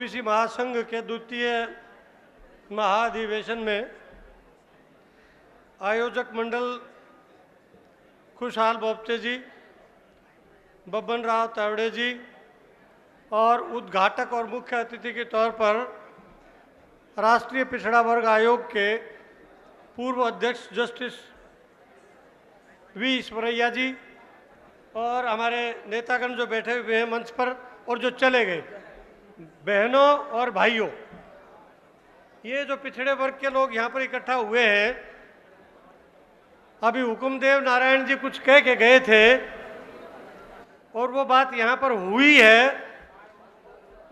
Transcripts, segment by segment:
OBC महासंघ के द्वितीय महाधिवेशन में आयोजक मंडल खुशहाल बोपचे जी, बब्बन राव तावड़े जी और उद्घाटक और मुख्य अतिथि के तौर पर राष्ट्रीय पिछड़ा वर्ग आयोग के पूर्व अध्यक्ष जस्टिस वी ईश्वरैया जी और हमारे नेतागण जो बैठे हुए हैं मंच पर और जो चले गए, बहनों और भाइयों, ये जो पिछड़े वर्ग के लोग यहाँ पर इकट्ठा हुए हैं, अभी हुकुमदेव नारायण जी कुछ कह के गए थे और वो बात यहाँ पर हुई है,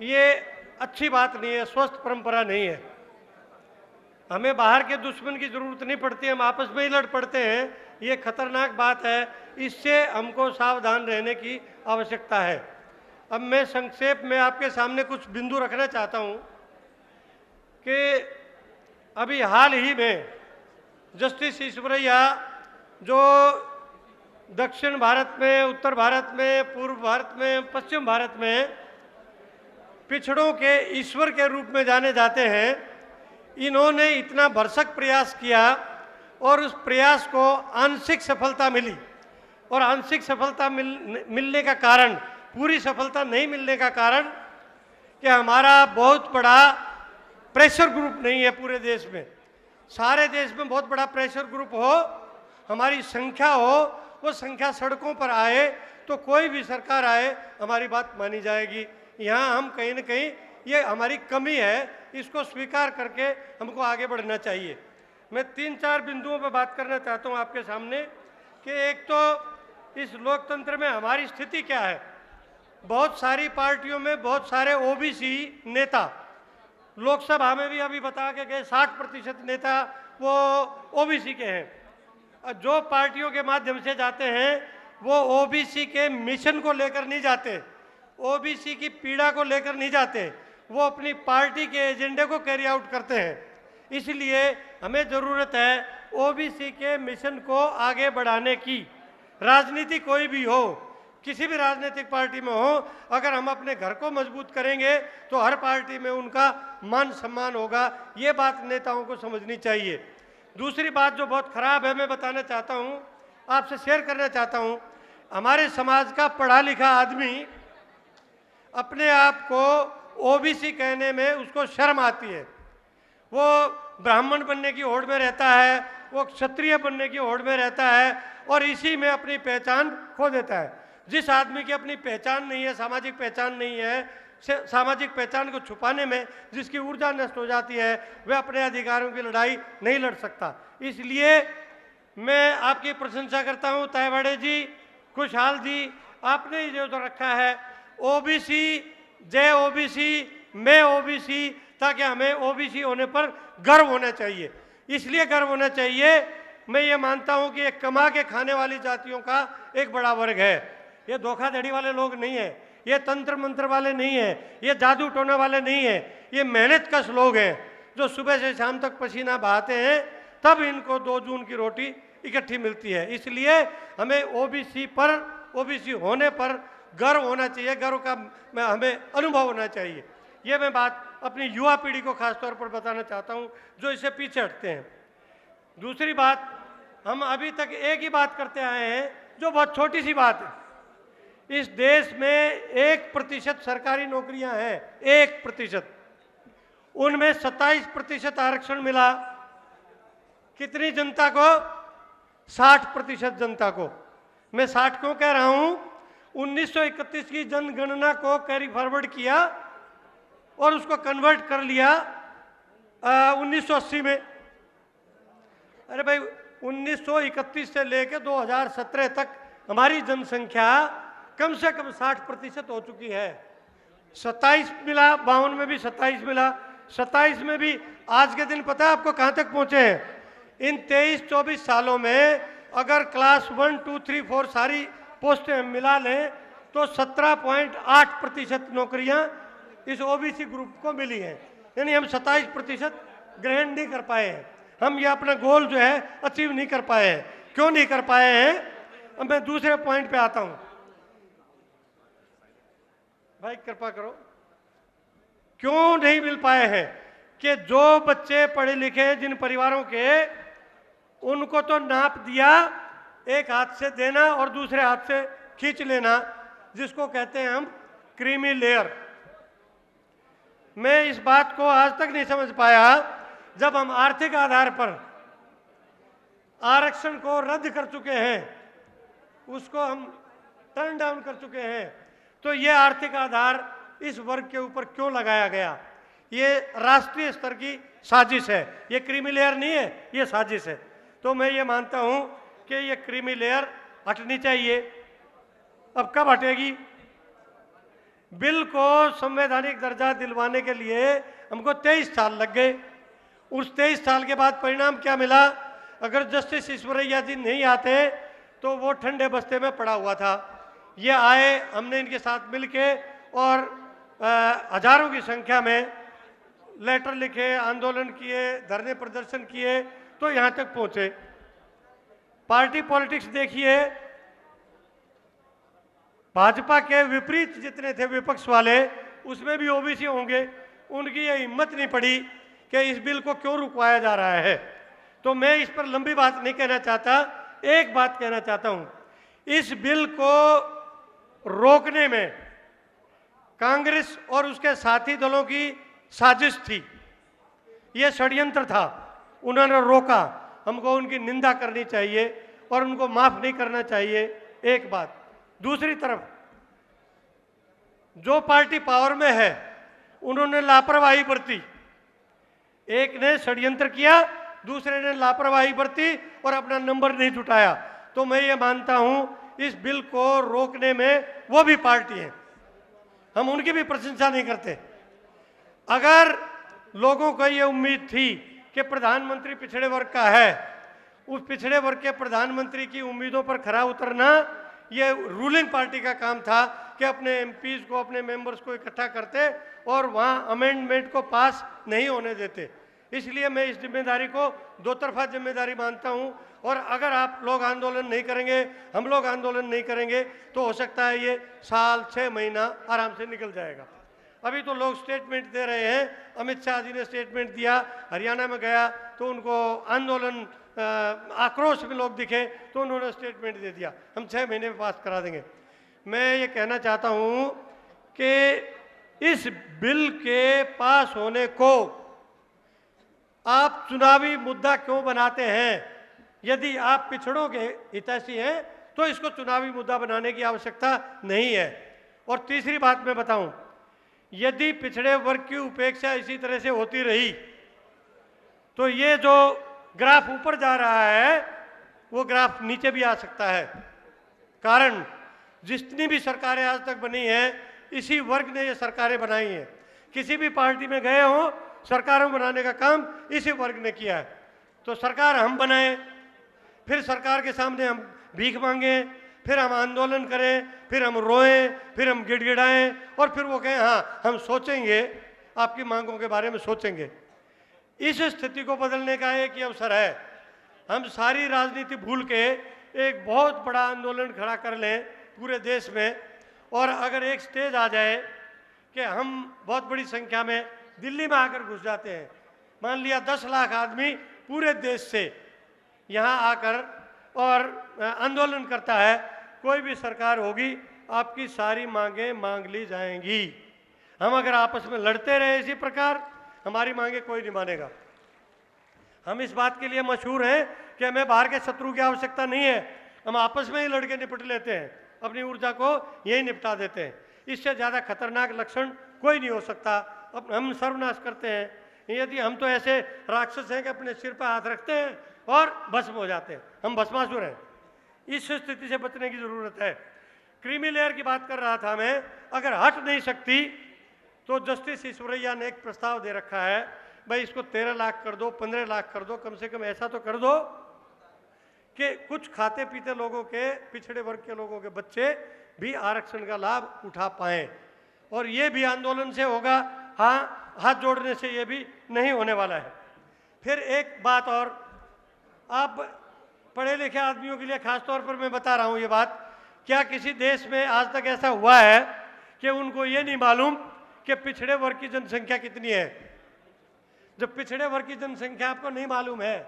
ये अच्छी बात नहीं है, स्वस्थ परंपरा नहीं है। हमें बाहर के दुश्मन की जरूरत नहीं पड़ती, हम आपस में ही लड़ पड़ते हैं, ये खतरनाक बात है, इससे हमको सावधान रहने की आवश्यकता है। अब मैं संक्षेप में आपके सामने कुछ बिंदु रखना चाहता हूं कि अभी हाल ही में जस्टिस ईश्वरैया जो दक्षिण भारत में, उत्तर भारत में, पूर्व भारत में, पश्चिम भारत में पिछड़ों के ईश्वर के रूप में जाने जाते हैं, इन्होंने इतना भरसक प्रयास किया और उस प्रयास को आंशिक सफलता मिली और आंशिक सफलता मिलने का कारण, पूरी सफलता नहीं मिलने का कारण कि हमारा बहुत बड़ा प्रेशर ग्रुप नहीं है पूरे देश में। सारे देश में बहुत बड़ा प्रेशर ग्रुप हो, हमारी संख्या हो, वो संख्या सड़कों पर आए तो कोई भी सरकार आए हमारी बात मानी जाएगी। यहाँ हम कहीं न कहीं ये हमारी कमी है, इसको स्वीकार करके हमको आगे बढ़ना चाहिए। मैं 3-4 बिंदुओं पर बात करना चाहता हूँ आपके सामने कि एक तो इस लोकतंत्र में हमारी स्थिति क्या है। बहुत सारी पार्टियों में बहुत सारे ओबीसी नेता, लोकसभा में भी अभी बता के गए 60% नेता वो ओबीसी के हैं। जो पार्टियों के माध्यम से जाते हैं वो ओबीसी के मिशन को लेकर नहीं जाते, ओबीसी की पीड़ा को लेकर नहीं जाते, वो अपनी पार्टी के एजेंडे को कैरी आउट करते हैं। इसलिए हमें ज़रूरत है ओबीसी के मिशन को आगे बढ़ाने की। राजनीति कोई भी हो, किसी भी राजनीतिक पार्टी में हो, अगर हम अपने घर को मजबूत करेंगे तो हर पार्टी में उनका मान सम्मान होगा। ये बात नेताओं को समझनी चाहिए। दूसरी बात जो बहुत खराब है, मैं बताना चाहता हूँ, आपसे शेयर करना चाहता हूँ, हमारे समाज का पढ़ा लिखा आदमी अपने आप को ओबीसी कहने में उसको शर्म आती है। वो ब्राह्मण बनने की होड़ में रहता है, वो क्षत्रिय बनने की होड़ में रहता है और इसी में अपनी पहचान खो देता है। जिस आदमी की अपनी पहचान नहीं है, सामाजिक पहचान नहीं है, सामाजिक पहचान को छुपाने में जिसकी ऊर्जा नष्ट हो जाती है, वह अपने अधिकारों की लड़ाई नहीं लड़ सकता। इसलिए मैं आपकी प्रशंसा करता हूँ तावड़े जी, खुशहाल जी, आपने जो रखा है ओबीसी जय ओबीसी, मैं ओबीसी, ताकि हमें ओबीसी होने पर गर्व होना चाहिए। इसलिए गर्व होना चाहिए, मैं ये मानता हूँ कि एक कमा के खाने वाली जातियों का एक बड़ा वर्ग है। ये धोखाधड़ी वाले लोग नहीं है, ये तंत्र मंत्र वाले नहीं है, ये जादू टोना वाले नहीं है, ये मेहनत कश लोग हैं जो सुबह से शाम तक पसीना बहाते हैं, तब इनको 2 जून की रोटी इकट्ठी मिलती है। इसलिए हमें ओबीसी पर, ओबीसी होने पर गर्व होना चाहिए, गर्व का हमें अनुभव होना चाहिए। ये मैं बात अपनी युवा पीढ़ी को खासतौर पर बताना चाहता हूँ जो इससे पीछे हटते हैं। दूसरी बात, हम अभी तक एक ही बात करते आए हैं जो बहुत छोटी सी बात है। इस देश में 1% सरकारी नौकरियां हैं, 1%, उनमें 27% आरक्षण मिला। कितनी जनता को? 60% जनता को। मैं 60 क्यों कह रहा हूं? 1931 की जनगणना को कैरी फॉरवर्ड किया और उसको कन्वर्ट कर लिया 1980 में। अरे भाई, 1931 से लेकर 2017 तक हमारी जनसंख्या कम से कम 60% हो चुकी है। 27 मिला, 52 में भी 27 मिला, 27 में भी आज के दिन पता है आपको कहाँ तक पहुँचे हैं? इन 23-24 सालों में अगर क्लास 1, 2, 3, 4 सारी पोस्टें मिला लें तो 17.8% नौकरियां इस ओबीसी ग्रुप को मिली हैं। यानी हम 27% ग्रहण नहीं कर पाए हैं, हम ये अपना गोल जो है अचीव नहीं कर पाए हैं। क्यों नहीं कर पाए हैं? अब मैं दूसरे पॉइंट पे आता हूं। भाई कृपा करो। क्यों नहीं मिल पाए हैं कि जो बच्चे पढ़े लिखे हैं जिन परिवारों के, उनको तो नाप दिया, एक हाथ से देना और दूसरे हाथ से खींच लेना, जिसको कहते हैं हम क्रीमी लेयर। मैं इस बात को आज तक नहीं समझ पाया, जब हम आर्थिक आधार पर आरक्षण को रद्द कर चुके हैं, उसको हम टर्न डाउन कर चुके हैं, तो ये आर्थिक आधार इस वर्ग के ऊपर क्यों लगाया गया? ये राष्ट्रीय स्तर की साजिश है, ये क्रीमी लेयर नहीं है, ये साजिश है। तो मैं ये मानता हूं कि ये क्रीमी लेयर हटनी चाहिए। अब कब हटेगी? बिल को संवैधानिक दर्जा दिलवाने के लिए हमको 23 साल लग गए। उस 23 साल के बाद परिणाम क्या मिला? अगर जस्टिस ईश्वरैया जी नहीं आते तो वो ठंडे बस्ते में पड़ा हुआ था। ये आए, हमने इनके साथ मिलके और हजारों की संख्या में लेटर लिखे, आंदोलन किए, धरने प्रदर्शन किए, तो यहाँ तक पहुँचे। पार्टी पॉलिटिक्स देखिए, भाजपा के विपरीत जितने थे विपक्ष वाले, उसमें भी ओबीसी होंगे, उनकी ये हिम्मत नहीं पड़ी कि इस बिल को क्यों रुकवाया जा रहा है। तो मैं इस पर लंबी बात नहीं कहना चाहता, एक बात कहना चाहता हूं, इस बिल को रोकने में कांग्रेस और उसके साथी दलों की साजिश थी, ये षड्यंत्र था, उन्होंने रोका। हमको उनकी निंदा करनी चाहिए और उनको माफ नहीं करना चाहिए, एक बात। दूसरी तरफ जो पार्टी पावर में है उन्होंने लापरवाही बरती, एक ने षड्यंत्र किया, दूसरे ने लापरवाही बरती और अपना नंबर नहीं जुटाया। तो मैं ये मानता हूं इस बिल को रोकने में वो भी पार्टी है, हम उनकी भी प्रशंसा नहीं करते। अगर लोगों को ये उम्मीद थी कि प्रधानमंत्री पिछड़े वर्ग का है, उस पिछड़े वर्ग के प्रधानमंत्री की उम्मीदों पर खरा उतरना ये रूलिंग पार्टी का काम था कि अपने एमपीज को, अपने मेंबर्स को इकट्ठा करते और वहाँ अमेंडमेंट को पास नहीं होने देते। इसलिए मैं इस जिम्मेदारी को दो तरफा जिम्मेदारी मानता हूँ। और अगर आप लोग आंदोलन नहीं करेंगे, हम लोग आंदोलन नहीं करेंगे, तो हो सकता है ये साल 6 महीना आराम से निकल जाएगा। अभी तो लोग स्टेटमेंट दे रहे हैं, अमित शाह जी ने स्टेटमेंट दिया, हरियाणा में गया तो उनको आंदोलन आक्रोश में लोग दिखे तो उन्होंने स्टेटमेंट दे दिया, हम 6 महीने में पास करा देंगे। मैं ये कहना चाहता हूँ कि इस बिल के पास होने को आप चुनावी मुद्दा क्यों बनाते हैं? यदि आप पिछड़ों के हितैषी हैं तो इसको चुनावी मुद्दा बनाने की आवश्यकता नहीं है। और तीसरी बात मैं बताऊं, यदि पिछड़े वर्ग की उपेक्षा इसी तरह से होती रही तो ये जो ग्राफ ऊपर जा रहा है वो ग्राफ नीचे भी आ सकता है। कारण जितनी भी सरकारें आज तक बनी हैं इसी वर्ग ने ये सरकारें बनाई हैं। किसी भी पार्टी में गए हो, सरकारों बनाने का काम इसी वर्ग ने किया है। तो सरकार हम बनाएं, फिर सरकार के सामने हम भीख मांगें, फिर हम आंदोलन करें, फिर हम रोएं, फिर हम गिड़गिड़ाएं और फिर वो कहें हाँ हम सोचेंगे, आपकी मांगों के बारे में सोचेंगे। इस स्थिति को बदलने का एक ही अवसर है। हम सारी राजनीति भूल के एक बहुत बड़ा आंदोलन खड़ा कर लें पूरे देश में, और अगर एक स्टेज आ जाए कि हम बहुत बड़ी संख्या में दिल्ली में आकर घुस जाते हैं, मान लिया 10 लाख आदमी पूरे देश से यहाँ आकर और आंदोलन करता है, कोई भी सरकार होगी आपकी सारी मांगें मांग ली जाएंगी। हम अगर आपस में लड़ते रहे इसी प्रकार, हमारी मांगे कोई नहीं मानेगा। हम इस बात के लिए मशहूर हैं कि हमें बाहर के शत्रु की आवश्यकता नहीं है, हम आपस में ही लड़के निपट लेते हैं, अपनी ऊर्जा को यही निपटा देते हैं। इससे ज़्यादा खतरनाक लक्षण कोई नहीं हो सकता। अब हम सर्वनाश करते हैं, यदि हम तो ऐसे राक्षस हैं कि अपने सिर पर हाथ रखते हैं और भस्म हो जाते हैं, हम भस्मासुर हैं। इस स्थिति से बचने की ज़रूरत है। क्रीमी लेयर की बात कर रहा था मैं, अगर हट नहीं सकती तो जस्टिस ईश्वरैया ने एक प्रस्ताव दे रखा है, भाई इसको 13 लाख कर दो, 15 लाख कर दो, कम से कम ऐसा तो कर दो कि कुछ खाते पीते लोगों के, पिछड़े वर्ग के लोगों के बच्चे भी आरक्षण का लाभ उठा पाएं। और ये भी आंदोलन से होगा, हाँ हाथ जोड़ने से ये भी नहीं होने वाला है। फिर एक बात और, आप पढ़े लिखे आदमियों के लिए खास तौर पर मैं बता रहा हूँ ये बात, क्या किसी देश में आज तक ऐसा हुआ है कि उनको ये नहीं मालूम कि पिछड़े वर्ग की जनसंख्या कितनी है। जब पिछड़े वर्ग की जनसंख्या आपको नहीं मालूम है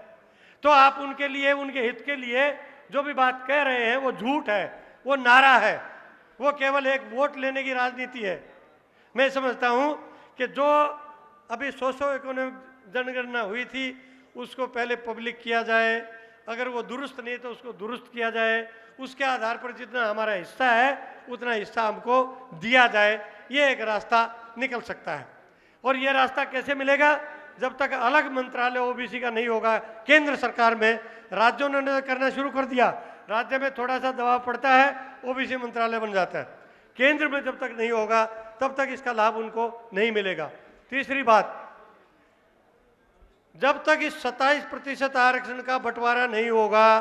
तो आप उनके लिए, उनके हित के लिए जो भी बात कह रहे हैं वो झूठ है, वो नारा है, वो केवल एक वोट लेने की राजनीति है। मैं समझता हूं कि जो अभी सोशो इकोनॉमिक जनगणना हुई थी उसको पहले पब्लिक किया जाए, अगर वो दुरुस्त नहीं तो उसको दुरुस्त किया जाए, उसके आधार पर जितना हमारा हिस्सा है उतना हिस्सा हमको दिया जाए, ये एक रास्ता निकल सकता है। और ये रास्ता कैसे मिलेगा? जब तक अलग मंत्रालय ओबीसी का नहीं होगा केंद्र सरकार में। राज्यों ने करना शुरू कर दिया, राज्य में थोड़ा सा दबाव पड़ता है, ओबीसी मंत्रालय बन जाता है। केंद्र में जब तक नहीं होगा तब तक इसका लाभ उनको नहीं मिलेगा। तीसरी बात, जब तक इस 27% आरक्षण का बंटवारा नहीं होगा,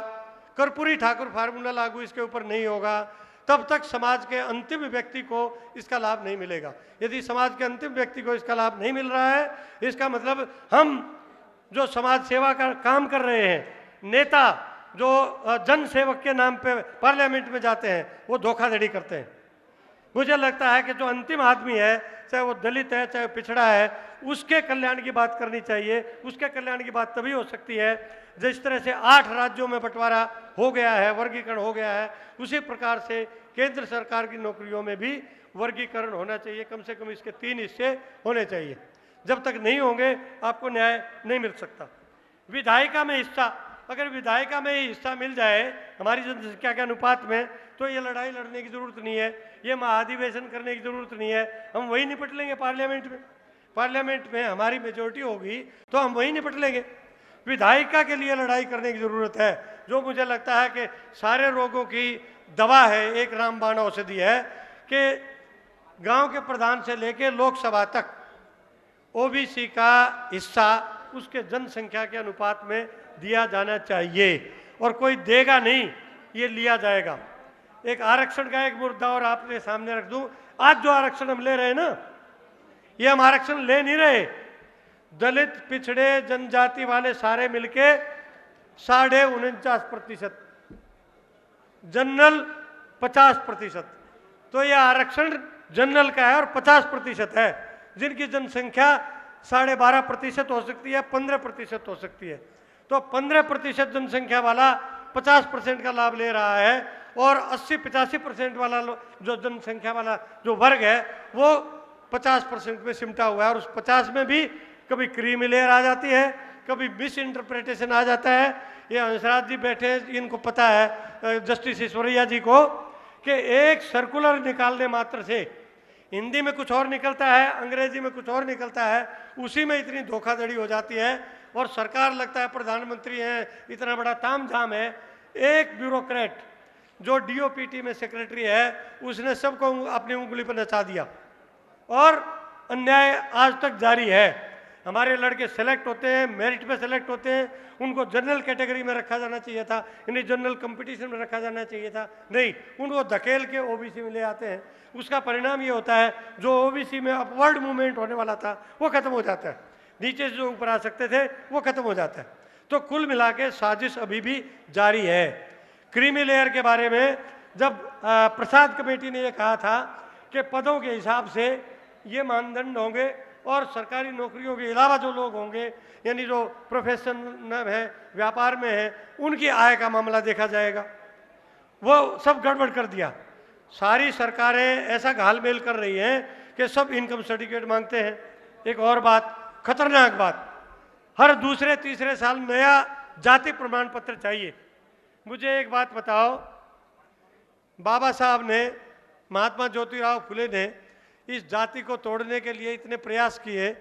कर्पूरी ठाकुर फार्मूला लागू इसके ऊपर नहीं होगा, तब तक समाज के अंतिम व्यक्ति को इसका लाभ नहीं मिलेगा। यदि समाज के अंतिम व्यक्ति को इसका लाभ नहीं मिल रहा है, इसका मतलब हम जो समाज सेवा का काम कर रहे हैं, नेता जो जन सेवक के नाम पे पार्लियामेंट में जाते हैं, वो धोखाधड़ी करते हैं। मुझे लगता है कि जो अंतिम आदमी है, चाहे वो दलित है चाहे पिछड़ा है, उसके कल्याण की बात करनी चाहिए। उसके कल्याण की बात तभी हो सकती है जिस तरह से 8 राज्यों में बंटवारा हो गया है, वर्गीकरण हो गया है, उसी प्रकार से केंद्र सरकार की नौकरियों में भी वर्गीकरण होना चाहिए। कम से कम इसके 3 हिस्से होने चाहिए। जब तक नहीं होंगे आपको न्याय नहीं मिल सकता। विधायिका में हिस्सा, अगर विधायिका में ही हिस्सा मिल जाए हमारी जनसंख्या के अनुपात में, तो ये लड़ाई लड़ने की जरूरत नहीं है, ये महाधिवेशन करने की जरूरत नहीं है, हम वही निपट लेंगे पार्लियामेंट में। पार्लियामेंट में हमारी मेजोरिटी होगी तो हम वही निपट लेंगे। विधायिका के लिए लड़ाई करने की जरूरत है, जो मुझे लगता है कि सारे रोगों की दवा है, एक रामबाण औषधि है कि गांव के प्रधान से लेकर लोकसभा तक ओबीसी का हिस्सा उसके जनसंख्या के अनुपात में दिया जाना चाहिए। और कोई देगा नहीं, ये लिया जाएगा। एक आरक्षण का एक मुद्दा और आपके सामने रख दूं, आज जो आरक्षण हम ले रहे हैं ना, ये हम आरक्षण ले नहीं रहे। दलित, पिछड़े, जनजाति वाले सारे मिलके 49.5%, जनरल 50%, तो ये आरक्षण जनरल का है और 50% है। जिनकी जनसंख्या 12.5% हो सकती है, 15% हो सकती है, तो 15% जनसंख्या वाला 50% का लाभ ले रहा है और 80-85% वाला जो जनसंख्या वाला जो वर्ग है वो 50% में सिमटा हुआ है। और उस 50 में भी कभी क्रीमी लेयर आ जाती है, कभी मिस इंटरप्रिटेशन आ जाता है। ये हंसराज जी बैठे हैं, इनको पता है, जस्टिस ईश्वरैया जी को, कि एक सर्कुलर निकालने मात्र से हिंदी में कुछ और निकलता है, अंग्रेजी में कुछ और निकलता है, उसी में इतनी धोखाधड़ी हो जाती है और सरकार लगता है प्रधानमंत्री हैं, इतना बड़ा तामझाम है। एक ब्यूरोक्रेट जो डीओपीटी में सेक्रेटरी है, उसने सबको अपनी उंगली पर नचा दिया और अन्याय आज तक जारी है। हमारे लड़के सेलेक्ट होते हैं, मेरिट पे सेलेक्ट होते हैं, उनको जनरल कैटेगरी में रखा जाना चाहिए था, इन्हें जनरल कंपटीशन में रखा जाना चाहिए था, नहीं, उनको धकेल के ओबीसी में ले आते हैं। उसका परिणाम ये होता है जो ओबीसी में अपवर्ड मूवमेंट होने वाला था वो खत्म हो जाता है, नीचे से जो ऊपर आ सकते थे वो खत्म हो जाता है। तो कुल मिला के साजिश अभी भी जारी है। क्रीमी लेयर के बारे में जब प्रसाद कमेटी ने ये कहा था कि पदों के हिसाब से ये मानदंड होंगे और सरकारी नौकरियों के अलावा जो लोग होंगे, यानी जो प्रोफेशन में है, व्यापार में है, उनकी आय का मामला देखा जाएगा, वो सब गड़बड़ कर दिया। सारी सरकारें ऐसा घालमेल कर रही हैं कि सब इनकम सर्टिफिकेट मांगते हैं। एक और बात, खतरनाक बात, हर दूसरे तीसरे साल नया जाति प्रमाण पत्र चाहिए। मुझे एक बात बताओ, बाबा साहब ने, महात्मा ज्योतिराव फुले ने इस जाति को तोड़ने के लिए इतने प्रयास किए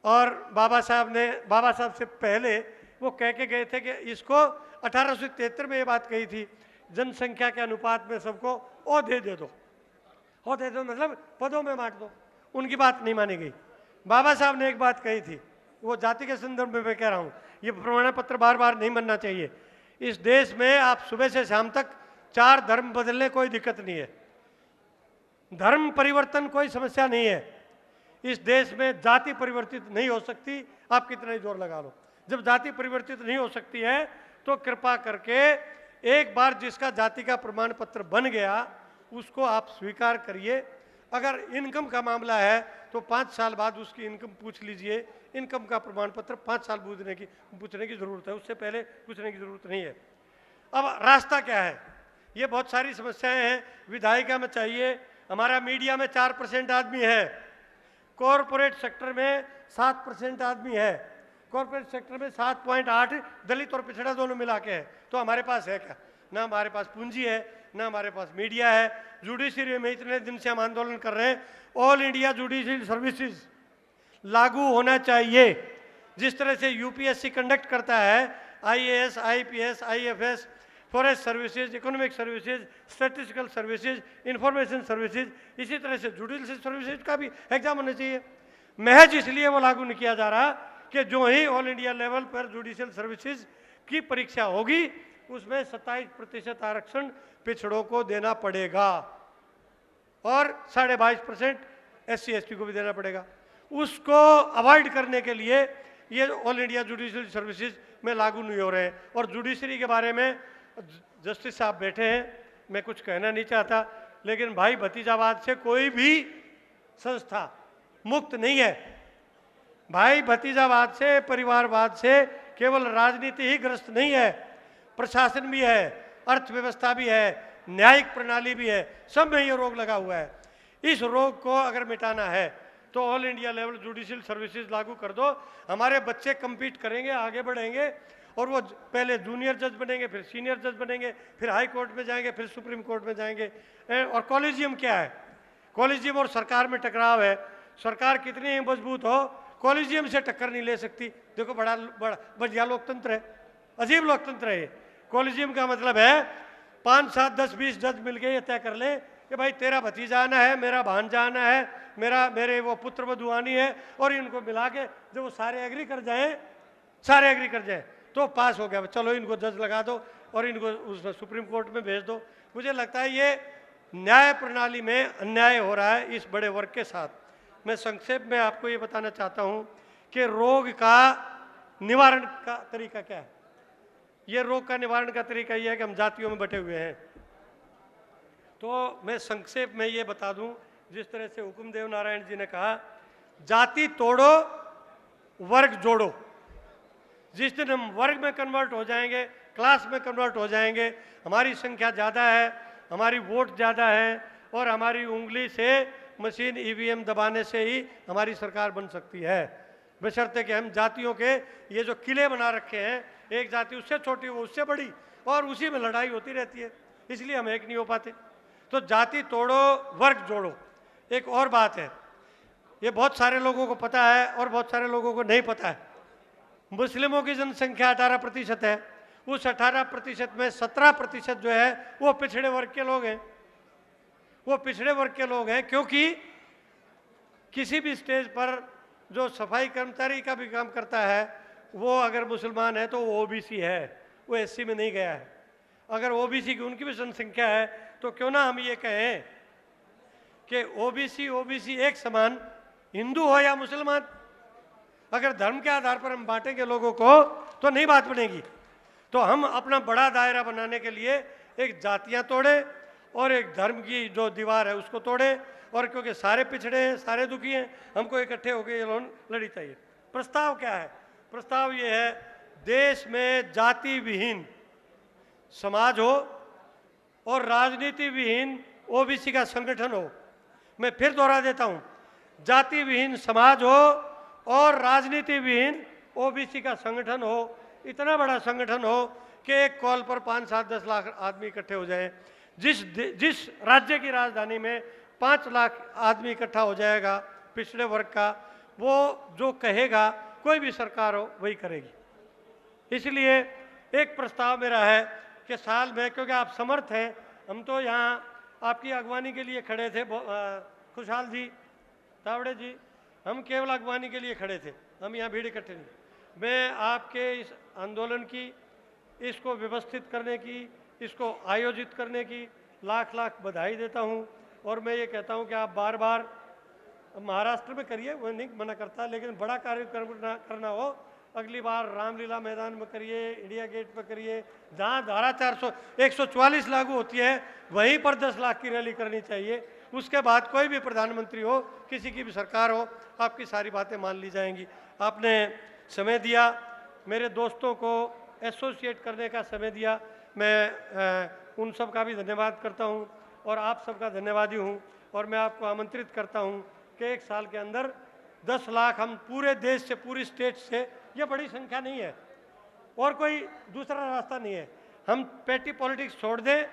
और बाबा साहब से पहले वो कह के गए थे कि इसको 1873 में ये बात कही थी, जनसंख्या के अनुपात में सबको ओहदे दे दो, ओहदे दो मतलब पदों में बांट दो। उनकी बात नहीं मानी गई। बाबा साहब ने एक बात कही थी, वो जाति के संदर्भ में मैं कह रहा हूँ, ये प्रमाण पत्र बार बार नहीं बनना चाहिए। इस देश में आप सुबह से शाम तक 4 धर्म बदलने कोई दिक्कत नहीं है, धर्म परिवर्तन कोई समस्या नहीं है। इस देश में जाति परिवर्तित नहीं हो सकती, आप कितना ही जोर लगा लो। जब जाति परिवर्तित नहीं हो सकती है तो कृपा करके एक बार जिसका जाति का प्रमाण पत्र बन गया उसको आप स्वीकार करिए। अगर इनकम का मामला है तो 5 साल बाद उसकी इनकम पूछ लीजिए, इनकम का प्रमाण पत्र 5 साल पूछने की जरूरत है, उससे पहले पूछने की जरूरत नहीं है। अब रास्ता क्या है? ये बहुत सारी समस्याएं हैं। विधायिका में चाहिए, हमारा मीडिया में 4% आदमी है, कॉरपोरेट सेक्टर में 7% आदमी है, कॉरपोरेट सेक्टर में 7.8 दलित और पिछड़ा दोनों मिला के है। तो हमारे पास है क्या? ना हमारे पास पूंजी है, ना हमारे पास मीडिया है। जुडिशरी में इतने दिन से हम आंदोलन कर रहे हैं, ऑल इंडिया जुडिशियल सर्विसेज लागू होना चाहिए। जिस तरह से यूपीएससी कंडक्ट करता है, IAS, IPS, IFS, forest services, economic services, statistical services, information services, इसी तरह से जुडिशियल सर्विसेज का भी एग्जाम होना चाहिए। महज इसलिए वो लागू नहीं किया जा रहा कि जो ही ऑल इंडिया लेवल पर जुडिशियल सर्विसेज की परीक्षा होगी उसमें 27% आरक्षण पिछड़ों को देना पड़ेगा और 22.5% SC ST को भी देना पड़ेगा। उसको अवॉइड करने के लिए ये ऑल इंडिया जुडिशियल सर्विसेज में लागू नहीं हो रहे हैं। और जुडिशरी के बारे में जस्टिस साहब बैठे हैं, मैं कुछ कहना नहीं चाहता, लेकिन भाई भतीजावाद से कोई भी संस्था मुक्त नहीं है। भाई भतीजावाद से, परिवारवाद से केवल राजनीति ही ग्रस्त नहीं है, प्रशासन भी है, अर्थव्यवस्था भी है, न्यायिक प्रणाली भी है, सब में ये रोग लगा हुआ है। इस रोग को अगर मिटाना है तो all India level judicial services लागू कर दो। हमारे बच्चे compete करेंगे, आगे बढ़ेंगे और वो पहले जूनियर जज बनेंगे, फिर सीनियर जज बनेंगे, फिर हाई कोर्ट में जाएंगे, फिर सुप्रीम कोर्ट में जाएंगे। और कॉलेजियम क्या है? कॉलेजियम और सरकार में टकराव है। सरकार कितनी ही मजबूत हो, कॉलेजियम से टक्कर नहीं ले सकती। देखो बड़ा बढ़िया लोकतंत्र है, अजीब लोकतंत्र है ये। कॉलेजियम का मतलब है 5, 7, 10, 20 जज मिलके ये तय कर ले कि भाई तेरा भतीजा आना है, मेरा भांजा आना है, मेरे वो पुत्र वधू आनी है, और इनको मिला के जब वो सारे एग्री कर जाए तो पास हो गया, चलो इनको जज लगा दो और इनको उसमें सुप्रीम कोर्ट में भेज दो। मुझे लगता है ये न्याय प्रणाली में अन्याय हो रहा है इस बड़े वर्ग के साथ। मैं संक्षेप में आपको ये बताना चाहता हूँ कि रोग का निवारण का तरीका क्या है। ये रोग का निवारण का तरीका ये है कि हम जातियों में बटे हुए हैं। तो मैं संक्षेप में ये बता दूं, जिस तरह से हुकुमदेव नारायण जी ने कहा, जाति तोड़ो वर्ग जोड़ो। जिस दिन हम वर्ग में कन्वर्ट हो जाएंगे, क्लास में कन्वर्ट हो जाएंगे, हमारी संख्या ज़्यादा है, हमारी वोट ज़्यादा है और हमारी उंगली से मशीन ईवीएम दबाने से ही हमारी सरकार बन सकती है, बशर्ते कि हम जातियों के ये जो किले बना रखे हैं, एक जाति उससे छोटी वो उससे बड़ी, और उसी में लड़ाई होती रहती है, इसलिए हम एक नहीं हो पाते। तो जाति तोड़ो वर्ग जोड़ो। एक और बात है, ये बहुत सारे लोगों को पता है और बहुत सारे लोगों को नहीं पता है। मुस्लिमों की जनसंख्या 18% है, उस 18% में 17% जो है वो पिछड़े वर्ग के लोग हैं। वो पिछड़े वर्ग के लोग हैं क्योंकि किसी भी स्टेज पर जो सफाई कर्मचारी का भी काम करता है वो अगर मुसलमान है तो वो ओबीसी है, वो एससी में नहीं गया है। अगर ओबीसी की उनकी भी जनसंख्या है तो क्यों ना हम ये कहें कि ओबीसी एक समान, हिंदू हो या मुसलमान। अगर धर्म के आधार पर हम बांटेंगे लोगों को तो नहीं बात बनेगी। तो हम अपना बड़ा दायरा बनाने के लिए एक जातियां तोड़े और एक धर्म की जो दीवार है उसको तोड़े, और क्योंकि सारे पिछड़े हैं, सारे दुखी हैं, हमको इकट्ठे होकर ये लड़ी चाहिए। प्रस्ताव क्या है? प्रस्ताव ये है, देश में जाति विहीन समाज हो और राजनीति विहीन ओबीसी का संगठन हो। मैं फिर दोहरा देता हूं, जाति विहीन समाज हो और राजनीति विहीन ओबीसी का संगठन हो। इतना बड़ा संगठन हो कि एक कॉल पर 5, 7, 10 लाख आदमी इकट्ठे हो जाए। जिस राज्य की राजधानी में 5 लाख आदमी इकट्ठा हो जाएगा पिछड़े वर्ग का, वो जो कहेगा कोई भी सरकार हो वही करेगी। इसलिए एक प्रस्ताव मेरा है कि साल में, क्योंकि आप समर्थ हैं, हम तो यहाँ आपकी अगवानी के लिए खड़े थे, खुशहाल जी, तावड़े जी, हम केवल अगवानी के लिए खड़े थे, हम यहाँ भीड़ इकट्ठे नहीं। मैं आपके इस आंदोलन की, इसको व्यवस्थित करने की, इसको आयोजित करने की लाख लाख बधाई देता हूँ। और मैं ये कहता हूँ कि आप बार बार महाराष्ट्र में करिए, वो नहीं मना करता, लेकिन बड़ा कार्यक्रम करना हो, अगली बार रामलीला मैदान में करिए, इंडिया गेट पर करिए, जहाँ धारा 144 लागू होती है वहीं पर 10 लाख की रैली करनी चाहिए। उसके बाद कोई भी प्रधानमंत्री हो, किसी की भी सरकार हो, आपकी सारी बातें मान ली जाएंगी। आपने समय दिया, मेरे दोस्तों को एसोसिएट करने का समय दिया, मैं उन सब का भी धन्यवाद करता हूं और आप सबका धन्यवादी हूं। और मैं आपको आमंत्रित करता हूं कि 1 साल के अंदर 10 लाख हम पूरे देश से, पूरी स्टेट से, ये बड़ी संख्या नहीं है और कोई दूसरा रास्ता नहीं है। हम पेटी पॉलिटिक्स छोड़ दें,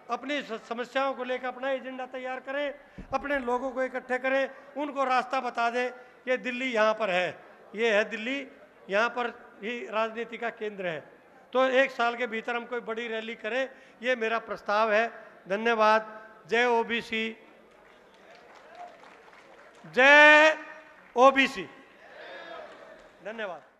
अपनी समस्याओं को लेकर अपना एजेंडा तैयार करें, अपने लोगों को इकट्ठे करें, उनको रास्ता बता दें कि दिल्ली यहाँ पर है, ये है दिल्ली, यहाँ पर ही राजनीति का केंद्र है। तो 1 साल के भीतर हम कोई बड़ी रैली करें, ये मेरा प्रस्ताव है। धन्यवाद। जय ओबीसी, जय ओबीसी। धन्यवाद।